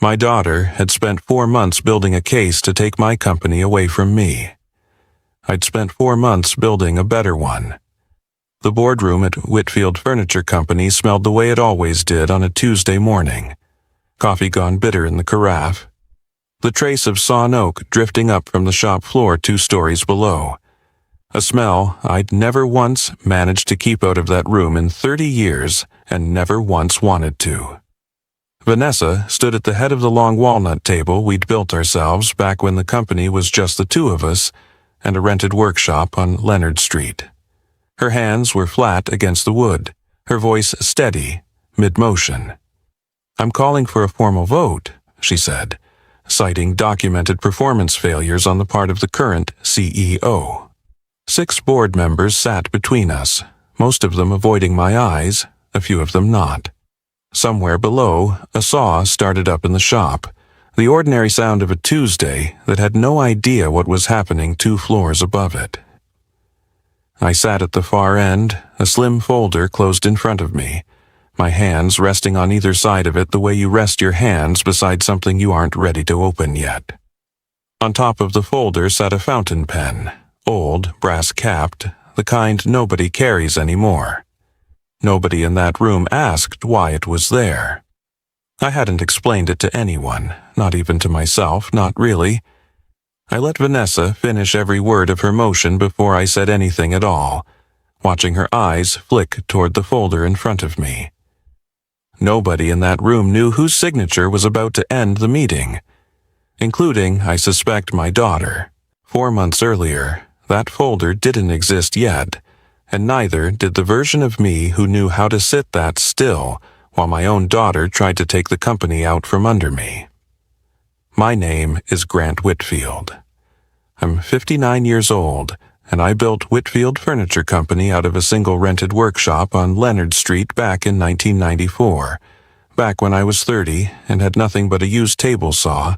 My daughter had spent 4 months building a case to take my company away from me. I'd spent 4 months building a better one. The boardroom at Whitfield Furniture Company smelled the way it always did on a Tuesday morning. Coffee gone bitter in the carafe. The trace of sawn oak drifting up from the shop floor 2 stories below. A smell I'd never once managed to keep out of that room in 30 years and never once wanted to. Vanessa stood at the head of the long walnut table we'd built ourselves back when the company was just the 2 of us and a rented workshop on Leonard Street. Her hands were flat against the wood, her voice steady, mid-motion. "I'm calling for a formal vote," she said, citing documented performance failures on the part of the current CEO. 6 board members sat between us, most of them avoiding my eyes, a few of them not. Somewhere below, a saw started up in the shop, the ordinary sound of a Tuesday that had no idea what was happening 2 floors above it. I sat at the far end, a slim folder closed in front of me, my hands resting on either side of it the way you rest your hands beside something you aren't ready to open yet. On top of the folder sat a fountain pen, old, brass-capped, the kind nobody carries anymore. Nobody in that room asked why it was there. I hadn't explained it to anyone, not even to myself, not really. I let Vanessa finish every word of her motion before I said anything at all, watching her eyes flick toward the folder in front of me. Nobody in that room knew whose signature was about to end the meeting, including, I suspect, my daughter. 4 months earlier, that folder didn't exist yet, and neither did the version of me who knew how to sit that still while my own daughter tried to take the company out from under me. My name is Grant Whitfield. I'm 59 years old, and I built Whitfield Furniture Company out of a single rented workshop on Leonard Street back in 1994, back when I was 30 and had nothing but a used table saw,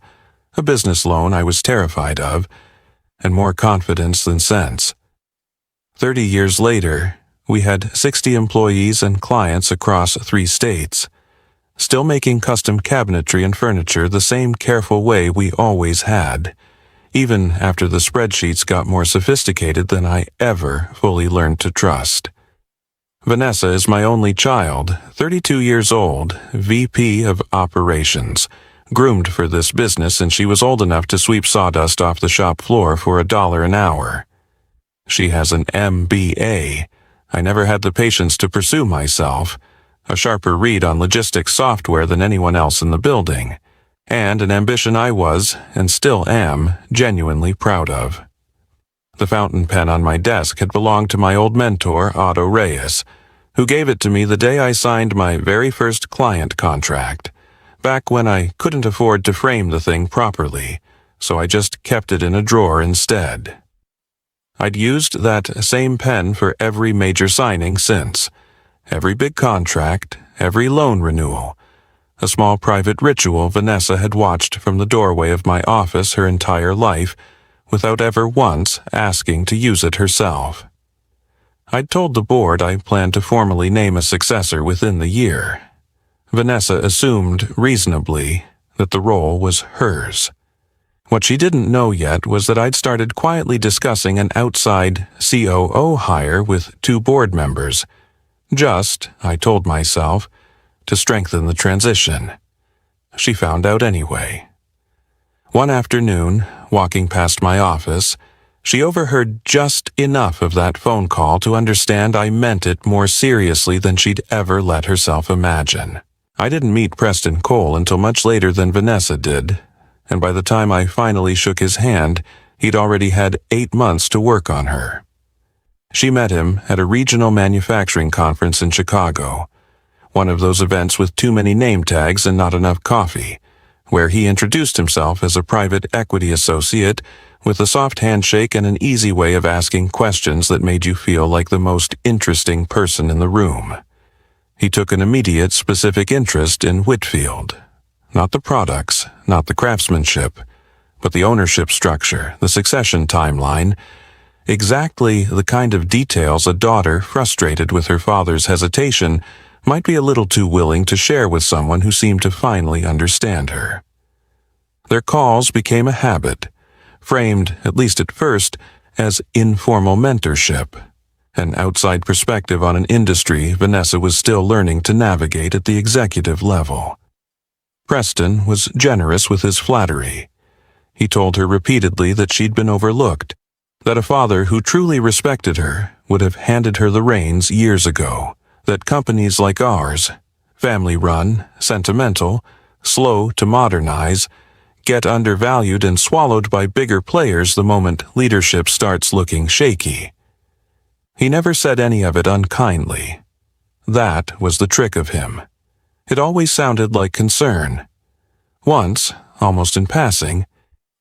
a business loan I was terrified of, and more confidence than sense. 30 years later, we had 60 employees and clients across 3 states, still making custom cabinetry and furniture the same careful way we always had, even after the spreadsheets got more sophisticated than I ever fully learned to trust. Vanessa is my only child, 32 years old, VP of Operations, groomed for this business since she was old enough to sweep sawdust off the shop floor for $1 an hour. She has an MBA. I never had the patience to pursue myself, a sharper read on logistics software than anyone else in the building, and an ambition I was, and still am, genuinely proud of. The fountain pen on my desk had belonged to my old mentor, Otto Reyes, who gave it to me the day I signed my very first client contract, back when I couldn't afford to frame the thing properly, so I just kept it in a drawer instead. I'd used that same pen for every major signing since, every big contract, every loan renewal, a small private ritual Vanessa had watched from the doorway of my office her entire life, without ever once asking to use it herself. I'd told the board I planned to formally name a successor within the year. Vanessa assumed, reasonably, that the role was hers. What she didn't know yet was that I'd started quietly discussing an outside COO hire with 2 board members, just, I told myself, to strengthen the transition. She found out anyway. One afternoon, walking past my office, she overheard just enough of that phone call to understand I meant it more seriously than she'd ever let herself imagine. I didn't meet Preston Cole until much later than Vanessa did, and by the time I finally shook his hand, he'd already had 8 months to work on her. She met him at a regional manufacturing conference in Chicago, one of those events with too many name tags and not enough coffee, where he introduced himself as a private equity associate with a soft handshake and an easy way of asking questions that made you feel like the most interesting person in the room. He took an immediate specific interest in Whitfield. Not the products, not the craftsmanship, but the ownership structure, the succession timeline, exactly the kind of details a daughter frustrated with her father's hesitation might be a little too willing to share with someone who seemed to finally understand her. Their calls became a habit, framed, at least at first, as informal mentorship, an outside perspective on an industry Vanessa was still learning to navigate at the executive level. Preston was generous with his flattery. He told her repeatedly that she'd been overlooked, that a father who truly respected her would have handed her the reins years ago, that companies like ours, family-run, sentimental, slow to modernize, get undervalued and swallowed by bigger players the moment leadership starts looking shaky. He never said any of it unkindly. That was the trick of him. It always sounded like concern. Once, almost in passing,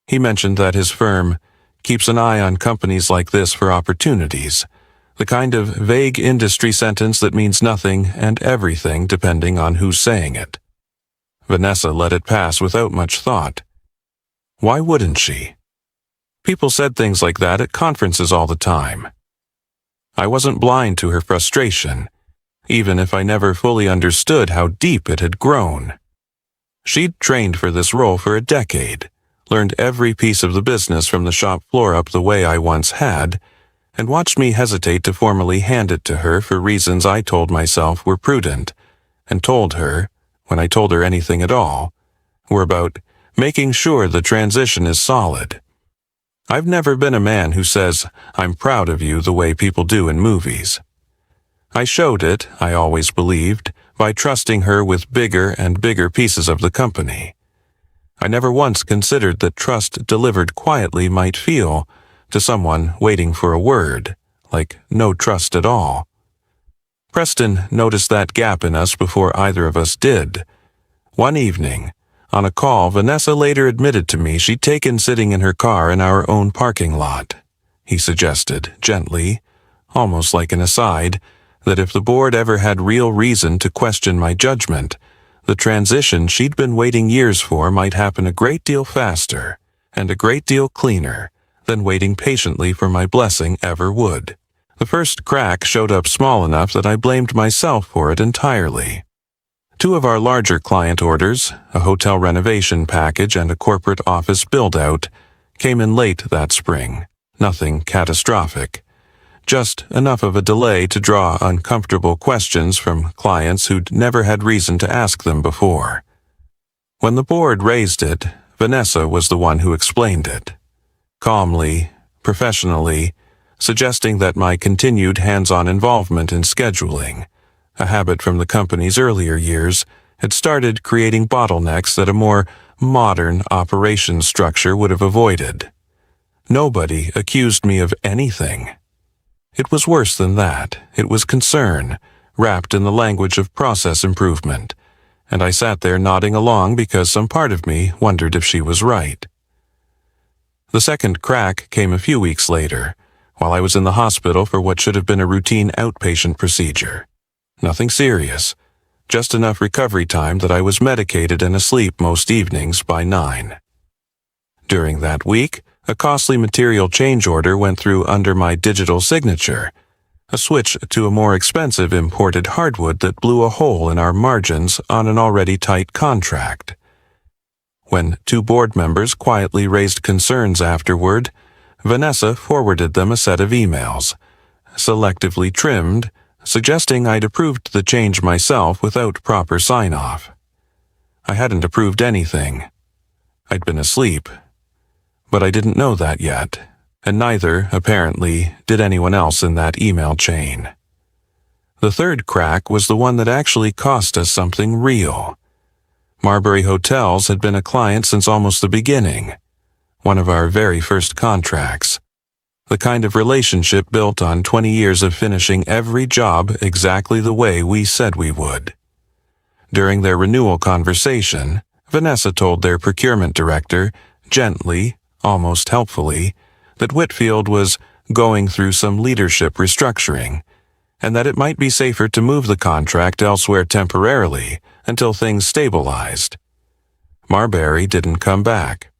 he mentioned that his firm keeps an eye on companies like this for opportunities, the kind of vague industry sentence that means nothing and everything depending on who's saying it. Vanessa let it pass without much thought. Why wouldn't she? People said things like that at conferences all the time. I wasn't blind to her frustration, even if I never fully understood how deep it had grown. She'd trained for this role for a decade, learned every piece of the business from the shop floor up the way I once had, and watched me hesitate to formally hand it to her for reasons I told myself were prudent, and told her, when I told her anything at all, were about making sure the transition is solid. I've never been a man who says, "I'm proud of you," the way people do in movies. I showed it, I always believed, by trusting her with bigger and bigger pieces of the company. I never once considered that trust delivered quietly might feel, to someone waiting for a word, like no trust at all. Preston noticed that gap in us before either of us did. One evening, on a call, Vanessa later admitted to me she'd taken sitting in her car in our own parking lot. He suggested, gently, almost like an aside, that if the board ever had real reason to question my judgment, the transition she'd been waiting years for might happen a great deal faster and a great deal cleaner than waiting patiently for my blessing ever would. The first crack showed up small enough that I blamed myself for it entirely. Two of our larger client orders, a hotel renovation package and a corporate office build-out, came in late that spring. Nothing catastrophic. Just enough of a delay to draw uncomfortable questions from clients who'd never had reason to ask them before. When the board raised it, Vanessa was the one who explained it. Calmly, professionally, suggesting that my continued hands-on involvement in scheduling, a habit from the company's earlier years, had started creating bottlenecks that a more modern operations structure would have avoided. Nobody accused me of anything. It was worse than that. It was concern, wrapped in the language of process improvement, and I sat there nodding along because some part of me wondered if she was right. The second crack came a few weeks later, while I was in the hospital for what should have been a routine outpatient procedure. Nothing serious, just enough recovery time that I was medicated and asleep most evenings by 9. During that week, a costly material change order went through under my digital signature, a switch to a more expensive imported hardwood that blew a hole in our margins on an already tight contract. When two board members quietly raised concerns afterward, Vanessa forwarded them a set of emails, selectively trimmed, suggesting I'd approved the change myself without proper sign-off. I hadn't approved anything. I'd been asleep. But I didn't know that yet, and neither, apparently, did anyone else in that email chain. The third crack was the one that actually cost us something real. Marbury Hotels had been a client since almost the beginning, one of our very first contracts. The kind of relationship built on 20 years of finishing every job exactly the way we said we would. During their renewal conversation, Vanessa told their procurement director, gently, almost helpfully, that Whitfield was going through some leadership restructuring, and that it might be safer to move the contract elsewhere temporarily until things stabilized. Marbury didn't come back.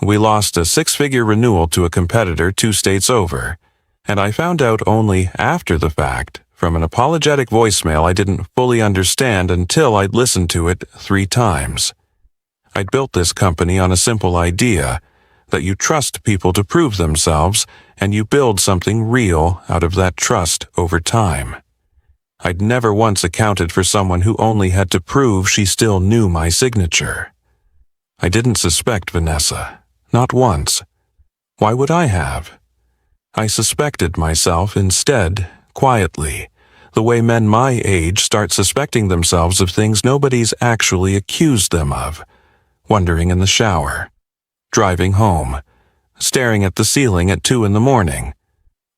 We lost a 6-figure renewal to a competitor 2 states over, and I found out only after the fact from an apologetic voicemail I didn't fully understand until I'd listened to it 3 times. I'd built this company on a simple idea that you trust people to prove themselves and you build something real out of that trust over time. I'd never once accounted for someone who only had to prove she still knew my signature. I didn't suspect Vanessa, not once. Why would I have? I suspected myself instead, quietly, the way men my age start suspecting themselves of things nobody's actually accused them of. Wondering in the shower, driving home, staring at the ceiling at 2 a.m,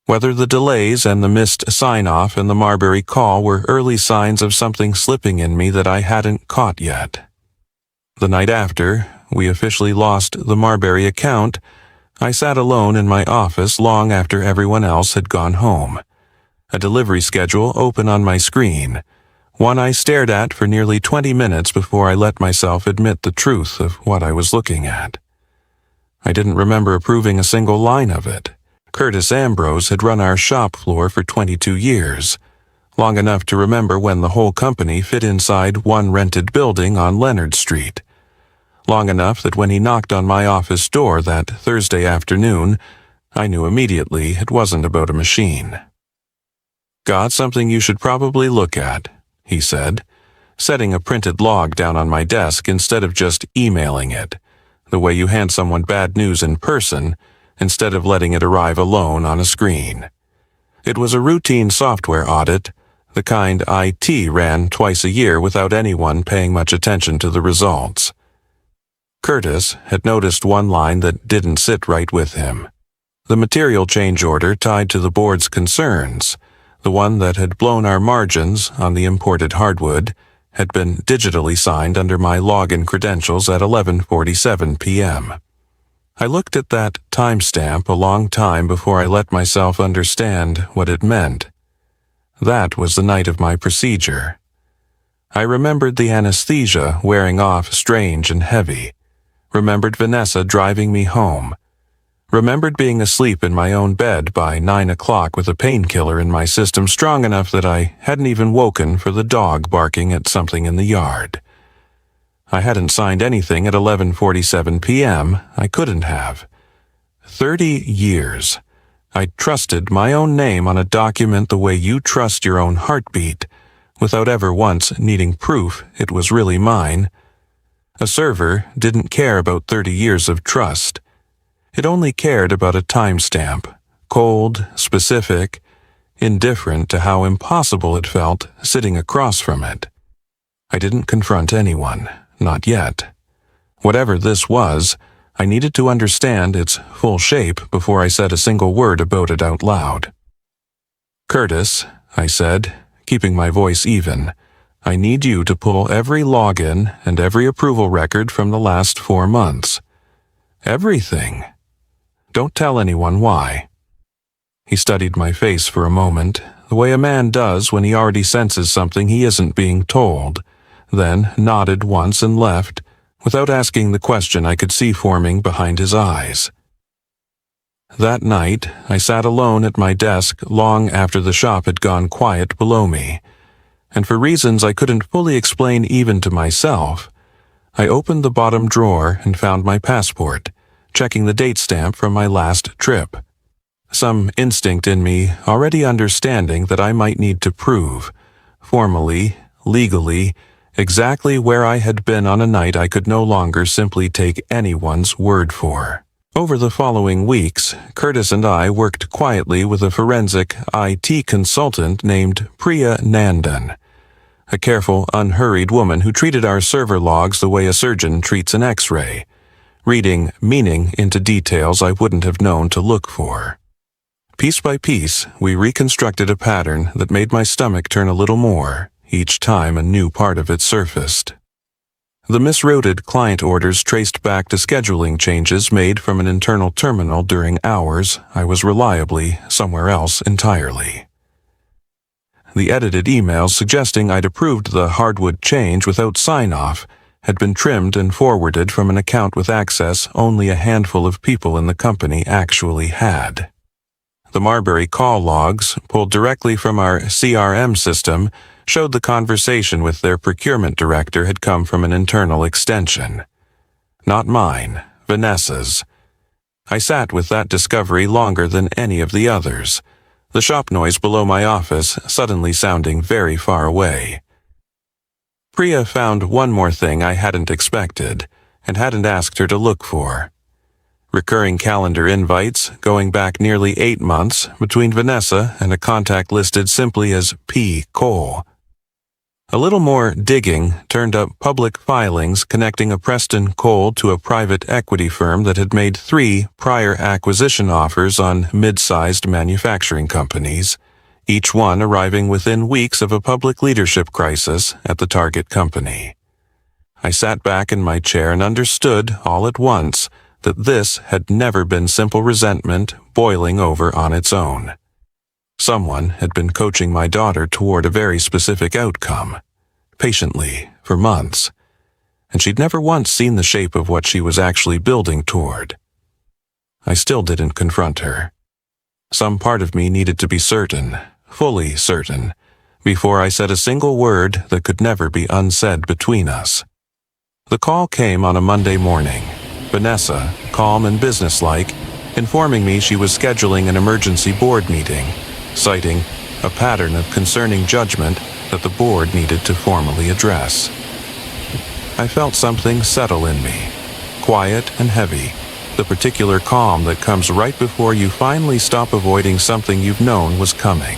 whether the delays and the missed sign-off and the Marbury call were early signs of something slipping in me that I hadn't caught yet. The night after we officially lost the Marbury account, I sat alone in my office long after everyone else had gone home. A delivery schedule open on my screen, one I stared at for nearly 20 minutes before I let myself admit the truth of what I was looking at. I didn't remember approving a single line of it. Curtis Ambrose had run our shop floor for 22 years, long enough to remember when the whole company fit inside one rented building on Leonard Street. Long enough that when he knocked on my office door that Thursday afternoon, I knew immediately it wasn't about a machine. "Got something you should probably look at," he said, setting a printed log down on my desk instead of just emailing it, the way you hand someone bad news in person instead of letting it arrive alone on a screen. It was a routine software audit, the kind IT ran twice a year without anyone paying much attention to the results. Curtis had noticed one line that didn't sit right with him. The material change order tied to the board's concerns, the one that had blown our margins on the imported hardwood, had been digitally signed under my login credentials at 11:47 p.m. I looked at that timestamp a long time before I let myself understand what it meant. That was the night of my procedure. I remembered the anesthesia wearing off strange and heavy, remembered Vanessa driving me home, remembered being asleep in my own bed by 9 o'clock with a painkiller in my system strong enough that I hadn't even woken for the dog barking at something in the yard. I hadn't signed anything at 11:47 p.m. I couldn't have. 30 years. I trusted my own name on a document the way you trust your own heartbeat, without ever once needing proof it was really mine. A server didn't care about 30 years of trust. It only cared about a timestamp, cold, specific, indifferent to how impossible it felt sitting across from it. I didn't confront anyone, not yet. Whatever this was, I needed to understand its full shape before I said a single word about it out loud. "Curtis," I said, keeping my voice even, "I need you to pull every login and every approval record from the last 4 months. Everything. Don't tell anyone why." He studied my face for a moment, the way a man does when he already senses something he isn't being told, then nodded once and left, without asking the question I could see forming behind his eyes. That night, I sat alone at my desk long after the shop had gone quiet below me, and for reasons I couldn't fully explain even to myself, I opened the bottom drawer and found my passport, checking the date stamp from my last trip. Some instinct in me already understanding that I might need to prove, formally, legally, exactly where I had been on a night I could no longer simply take anyone's word for. Over the following weeks, Curtis and I worked quietly with a forensic IT consultant named Priya Nandan, a careful, unhurried woman who treated our server logs the way a surgeon treats an X-ray, reading meaning into details I wouldn't have known to look for. Piece by piece, we reconstructed a pattern that made my stomach turn a little more each time a new part of it surfaced. The misrouted client orders traced back to scheduling changes made from an internal terminal during hours I was reliably somewhere else entirely. The edited emails suggesting I'd approved the hardwood change without sign-off had been trimmed and forwarded from an account with access only a handful of people in the company actually had. The Marbury call logs, pulled directly from our CRM system, showed the conversation with their procurement director had come from an internal extension. Not mine, Vanessa's. I sat with that discovery longer than any of the others, the shop noise below my office suddenly sounding very far away. Priya found one more thing I hadn't expected and hadn't asked her to look for. Recurring calendar invites going back nearly 8 months between Vanessa and a contact listed simply as P. Cole. A little more digging turned up public filings connecting a Preston Cole to a private equity firm that had made 3 prior acquisition offers on mid-sized manufacturing companies, each one arriving within weeks of a public leadership crisis at the target company. I sat back in my chair and understood all at once that this had never been simple resentment boiling over on its own. Someone had been coaching my daughter toward a very specific outcome, patiently, for months, and she'd never once seen the shape of what she was actually building toward. I still didn't confront her. Some part of me needed to be certain, fully certain, before I said a single word that could never be unsaid between us. The call came on a Monday morning, Vanessa, calm and businesslike, informing me she was scheduling an emergency board meeting, citing a pattern of concerning judgment that the board needed to formally address. I felt something settle in me, quiet and heavy, the particular calm that comes right before you finally stop avoiding something you've known was coming.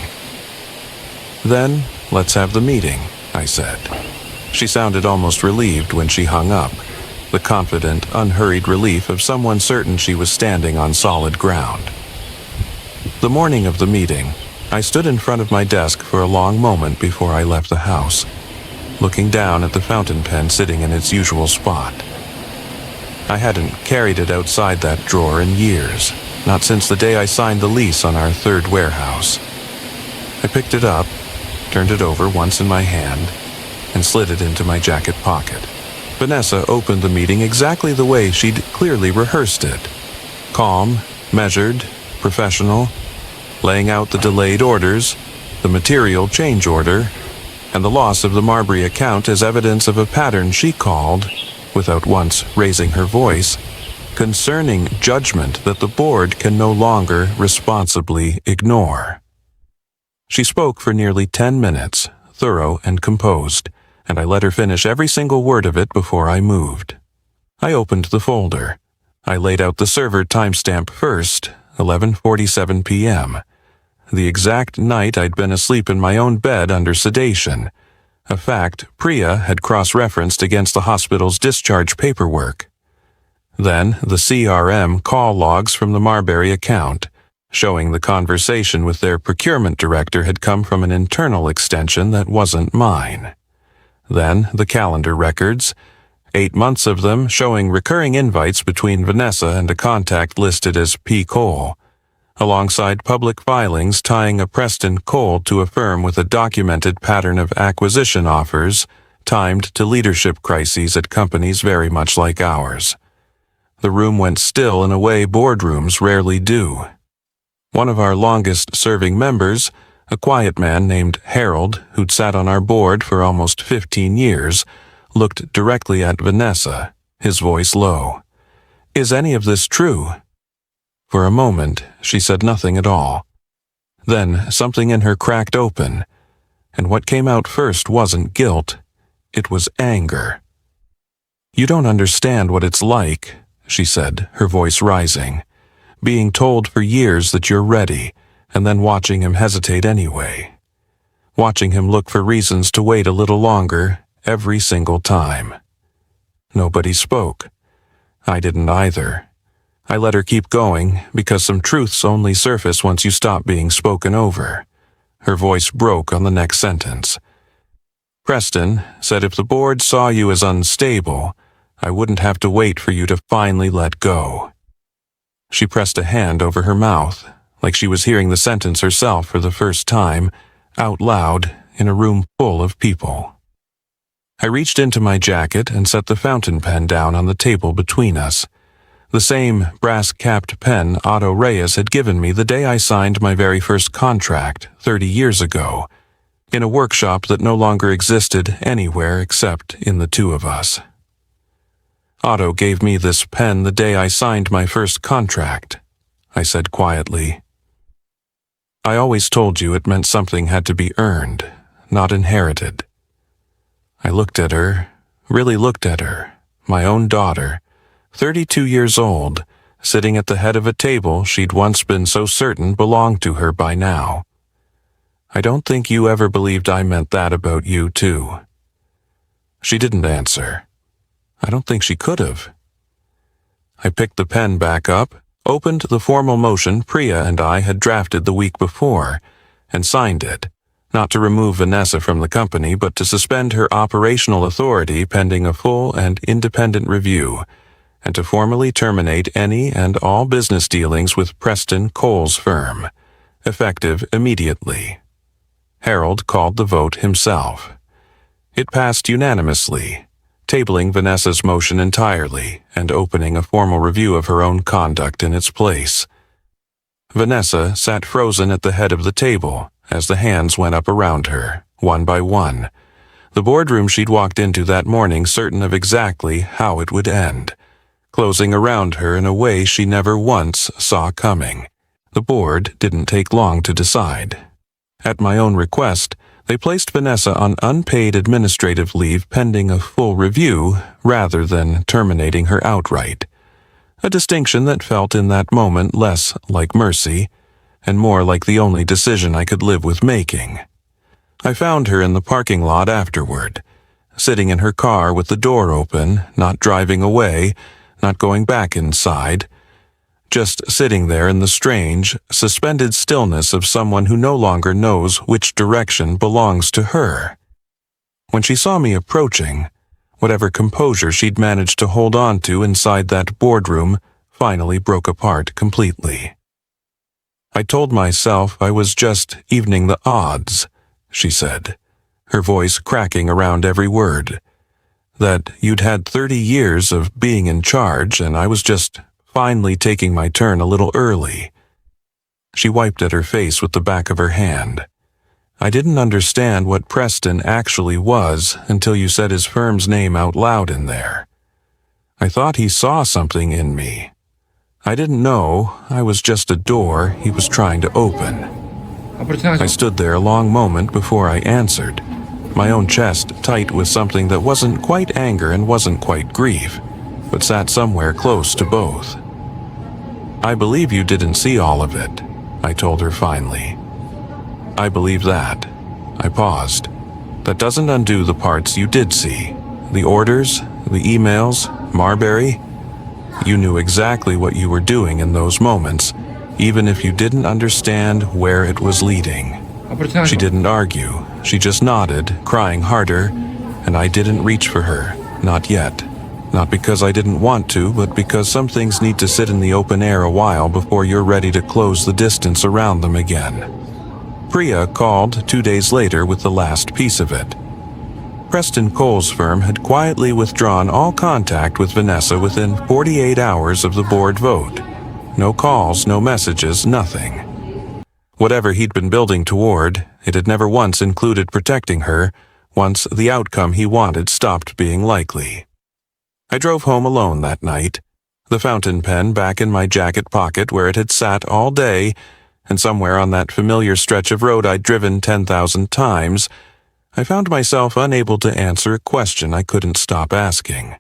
"Then, let's have the meeting," I said. She sounded almost relieved when she hung up, the confident, unhurried relief of someone certain she was standing on solid ground. The morning of the meeting, I stood in front of my desk for a long moment before I left the house, looking down at the fountain pen sitting in its usual spot. I hadn't carried it outside that drawer in years, not since the day I signed the lease on our 3rd warehouse. I picked it up, turned it over once in my hand, and slid it into my jacket pocket. Vanessa opened the meeting exactly the way she'd clearly rehearsed it. Calm, measured, professional, laying out the delayed orders, the material change order, and the loss of the Marbury account as evidence of a pattern she called, without once raising her voice, concerning judgment that the board can no longer responsibly ignore. She spoke for nearly 10 minutes, thorough and composed, and I let her finish every single word of it before I moved. I opened the folder. I laid out the server timestamp first, 11:47 p.m., the exact night I'd been asleep in my own bed under sedation, a fact Priya had cross-referenced against the hospital's discharge paperwork. Then the CRM call logs from the Marbury account, showing the conversation with their procurement director had come from an internal extension that wasn't mine. Then the calendar records, 8 months of them showing recurring invites between Vanessa and a contact listed as P. Cole, alongside public filings tying a Preston Cole to a firm with a documented pattern of acquisition offers timed to leadership crises at companies very much like ours. The room went still in a way boardrooms rarely do. One of our longest-serving members, a quiet man named Harold, who'd sat on our board for almost 15 years, looked directly at Vanessa, his voice low. "Is any of this true?" For a moment, she said nothing at all. Then something in her cracked open, and what came out first wasn't guilt, it was anger. "You don't understand what it's like," she said, her voice rising, "being told for years that you're ready, and then watching him hesitate anyway. Watching him look for reasons to wait a little longer every single time." Nobody spoke. I didn't either. I let her keep going because some truths only surface once you stop being spoken over. Her voice broke on the next sentence. "Preston said if the board saw you as unstable, I wouldn't have to wait for you to finally let go." She pressed a hand over her mouth, like she was hearing the sentence herself for the first time, out loud, in a room full of people. I reached into my jacket and set the fountain pen down on the table between us, the same brass-capped pen Otto Reyes had given me the day I signed my very first contract 30 years ago, in a workshop that no longer existed anywhere except in the two of us. "Otto gave me this pen the day I signed my first contract," I said quietly. "I always told you it meant something had to be earned, not inherited." I looked at her, really looked at her, my own daughter, 32 years old, sitting at the head of a table she'd once been so certain belonged to her by now. "I don't think you ever believed I meant that about you, too." She didn't answer. I don't think she could have. I picked the pen back up, opened the formal motion Priya and I had drafted the week before, and signed it, not to remove Vanessa from the company, but to suspend her operational authority pending a full and independent review, and to formally terminate any and all business dealings with Preston Cole's firm, effective immediately. Harold called the vote himself. It passed unanimously, tabling Vanessa's motion entirely and opening a formal review of her own conduct in its place. Vanessa sat frozen at the head of the table as the hands went up around her, one by one. The boardroom she'd walked into that morning certain of exactly how it would end, closing around her in a way she never once saw coming. The board didn't take long to decide. At my own request, they placed Vanessa on unpaid administrative leave pending a full review rather than terminating her outright, a distinction that felt in that moment less like mercy and more like the only decision I could live with making. I found her in the parking lot afterward, sitting in her car with the door open, not driving away, not going back inside, just sitting there in the strange, suspended stillness of someone who no longer knows which direction belongs to her. When she saw me approaching, whatever composure she'd managed to hold on to inside that boardroom finally broke apart completely. "I told myself I was just evening the odds," she said, her voice cracking around every word. "That you'd had 30 years of being in charge and I was just finally taking my turn a little early." She wiped at her face with the back of her hand. "I didn't understand what Preston actually was until you said his firm's name out loud in there. I thought he saw something in me. I didn't know I was just a door he was trying to open." I stood there a long moment before I answered, my own chest tight with something that wasn't quite anger and wasn't quite grief, but sat somewhere close to both. "I believe you didn't see all of it," I told her finally. "I believe that." I paused. "That doesn't undo the parts you did see. The orders, the emails, Marbury. You knew exactly what you were doing in those moments, even if you didn't understand where it was leading." She didn't argue. She just nodded, crying harder, and I didn't reach for her, not yet. Not because I didn't want to, but because some things need to sit in the open air a while before you're ready to close the distance around them again. Priya called 2 days later with the last piece of it. Preston Cole's firm had quietly withdrawn all contact with Vanessa within 48 hours of the board vote. No calls, no messages, nothing. Whatever he'd been building toward, it had never once included protecting her once the outcome he wanted stopped being likely. I drove home alone that night, the fountain pen back in my jacket pocket where it had sat all day, and somewhere on that familiar stretch of road I'd driven 10,000 times, I found myself unable to answer a question I couldn't stop asking.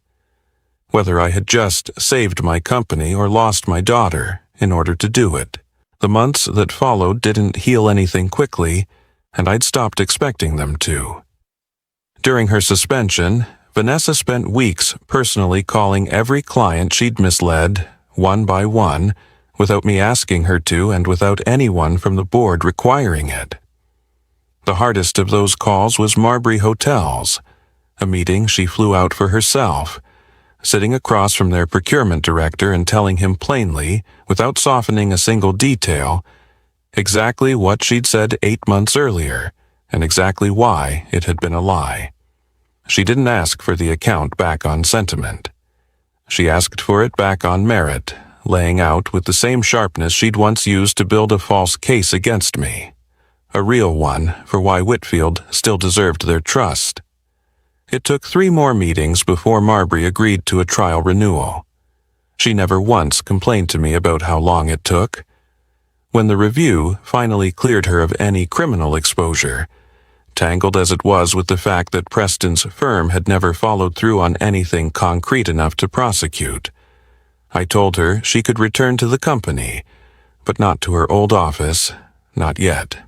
Whether I had just saved my company or lost my daughter in order to do it. The months that followed didn't heal anything quickly, and I'd stopped expecting them to. During her suspension, Vanessa spent weeks personally calling every client she'd misled, one by one, without me asking her to and without anyone from the board requiring it. The hardest of those calls was Marbury Hotels, a meeting she flew out for herself, sitting across from their procurement director and telling him plainly, without softening a single detail, exactly what she'd said 8 months earlier, and exactly why it had been a lie. She didn't ask for the account back on sentiment. She asked for it back on merit, laying out with the same sharpness she'd once used to build a false case against me. A real one for why Whitfield still deserved their trust. It took 3 more meetings before Marbury agreed to a trial renewal. She never once complained to me about how long it took. When the review finally cleared her of any criminal exposure, tangled as it was with the fact that Preston's firm had never followed through on anything concrete enough to prosecute, I told her she could return to the company, but not to her old office, not yet.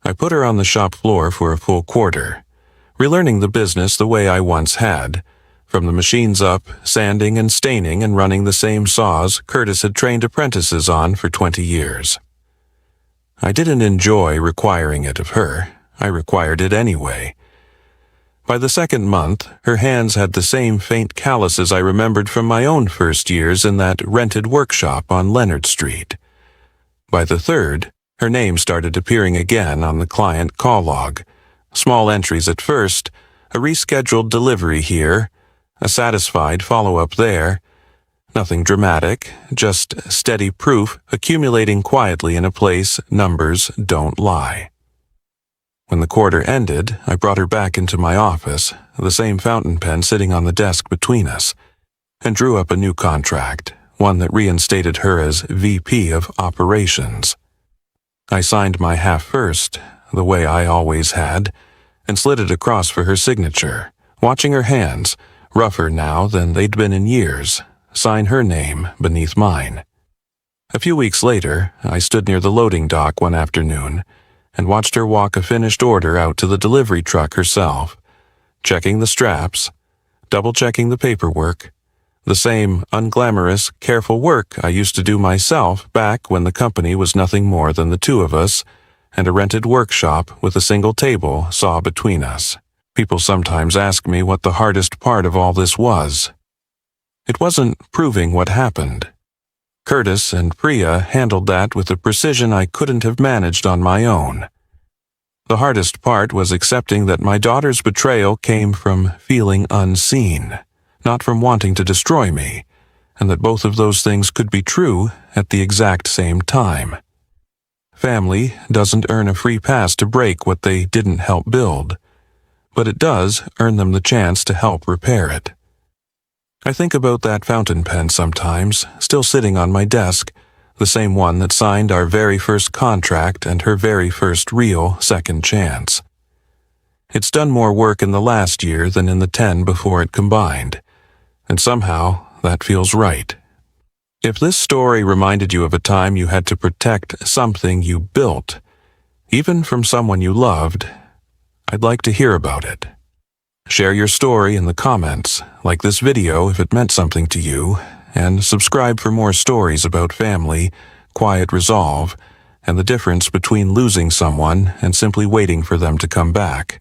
I put her on the shop floor for a full quarter, relearning the business the way I once had, from the machines up, sanding and staining and running the same saws Curtis had trained apprentices on for 20 years. I didn't enjoy requiring it of her. I required it anyway. By the 2nd month, her hands had the same faint calluses I remembered from my own first years in that rented workshop on Leonard Street. By the 3rd, her name started appearing again on the client call log. Small entries at first, a rescheduled delivery here, a satisfied follow-up there. Nothing dramatic, just steady proof accumulating quietly in a place numbers don't lie. When the quarter ended, I brought her back into my office, the same fountain pen sitting on the desk between us, and drew up a new contract, one that reinstated her as VP of Operations. I signed my half first, the way I always had, and slid it across for her signature, watching her hands, rougher now than they'd been in years, sign her name beneath mine. A few weeks later, I stood near the loading dock one afternoon and watched her walk a finished order out to the delivery truck herself, checking the straps, double-checking the paperwork, the same unglamorous, careful work I used to do myself back when the company was nothing more than the 2 of us and a rented workshop with a single table saw between us. People sometimes ask me what the hardest part of all this was. It wasn't proving what happened. Curtis and Priya handled that with a precision I couldn't have managed on my own. The hardest part was accepting that my daughter's betrayal came from feeling unseen, not from wanting to destroy me, and that both of those things could be true at the exact same time. Family doesn't earn a free pass to break what they didn't help build, but it does earn them the chance to help repair it. I think about that fountain pen sometimes, still sitting on my desk, the same one that signed our very first contract and her very first real second chance. It's done more work in the last year than in the 10 before it combined, and somehow that feels right. If this story reminded you of a time you had to protect something you built, even from someone you loved, I'd like to hear about it. Share your story in the comments, like this video if it meant something to you, and subscribe for more stories about family, quiet resolve, and the difference between losing someone and simply waiting for them to come back.